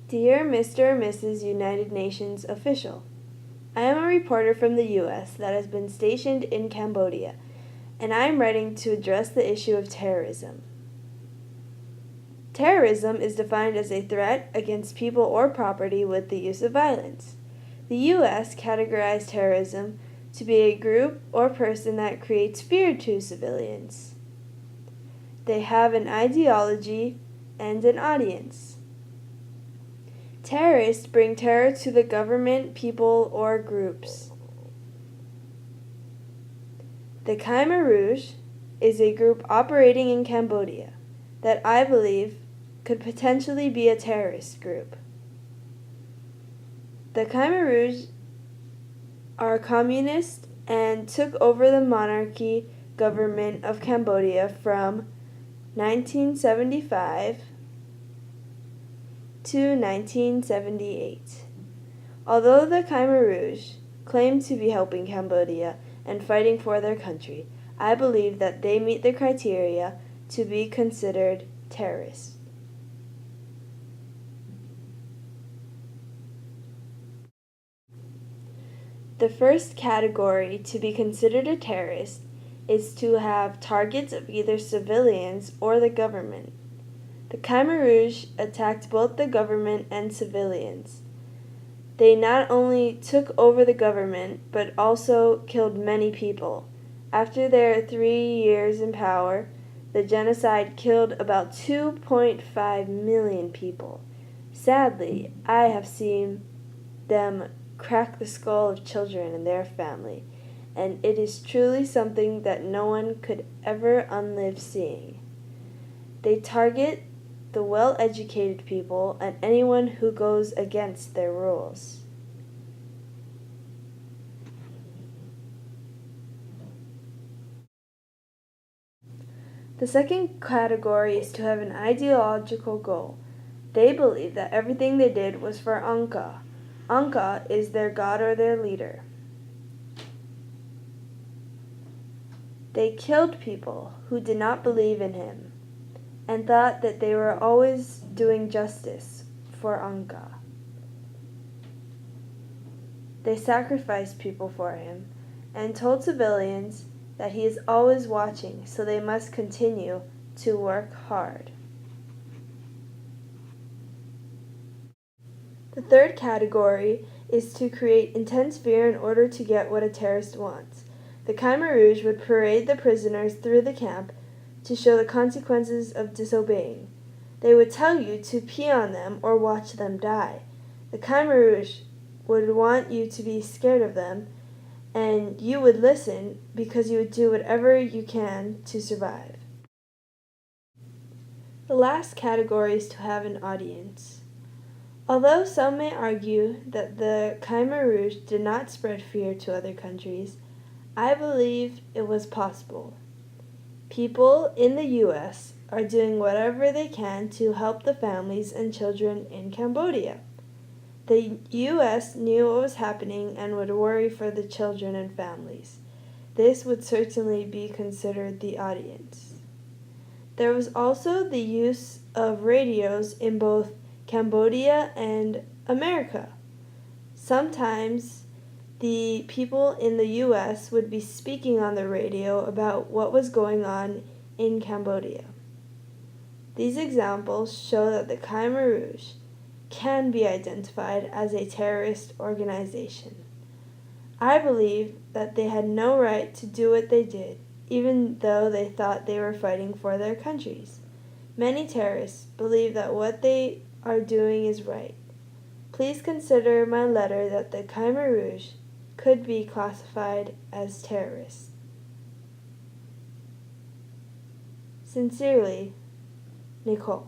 Dear Mr. or Mrs. United Nations official, I am a reporter from the U.S. that has been stationed in Cambodia, and I am writing to address the issue of terrorism. Terrorism is defined as a threat against people or property with the use of violence. The U.S. categorized terrorism to be a group or person that creates fear to civilians. They have an ideology and an audience. Terrorists bring terror to the government, people, or groups. The Khmer Rouge is a group operating in Cambodia that I believe could potentially be a terrorist group. The Khmer Rouge are communist and took over the monarchy government of Cambodia from 1975 to 1978. Although the Khmer Rouge claim to be helping Cambodia and fighting for their country, I believe that they meet the criteria to be considered terrorists. The first category to be considered a terrorist is to have targets of either civilians or the government. The Khmer Rouge attacked both the government and civilians. They not only took over the government, but also killed many people. After their 3 years in power, the genocide killed about 2.5 million people. Sadly, I have seen them crack the skull of children and their family, and it is truly something that no one could ever unlive seeing. They target the well-educated people and anyone who goes against their rules. The second category is to have an ideological goal. They believe that everything they did was for Angkor. Angkor is their god or their leader. They killed people who did not believe in him and thought that they were always doing justice for Angkor. They sacrificed people for him and told civilians that he is always watching, so they must continue to work hard. The third category is to create intense fear in order to get what a terrorist wants. The Khmer Rouge would parade the prisoners through the camp to show the consequences of disobeying. They would tell you to pee on them or watch them die. The Khmer Rouge would want you to be scared of them, and you would listen because you would do whatever you can to survive. The last category is to have an audience. Although some may argue that the Khmer Rouge did not spread fear to other countries, I believe it was possible. People in the U.S. are doing whatever they can to help the families and children in Cambodia. The U.S. knew what was happening and would worry for the children and families. This would certainly be considered the audience. There was also the use of radios in both Cambodia and America. Sometimes the people in the U.S. would be speaking on the radio about what was going on in Cambodia. These examples show that the Khmer Rouge can be identified as a terrorist organization. I believe that they had no right to do what they did, even though they thought they were fighting for their countries. Many terrorists believe that what they are doing is right. Please consider my letter that the Khmer Rouge could be classified as terrorists. Sincerely, Nicole.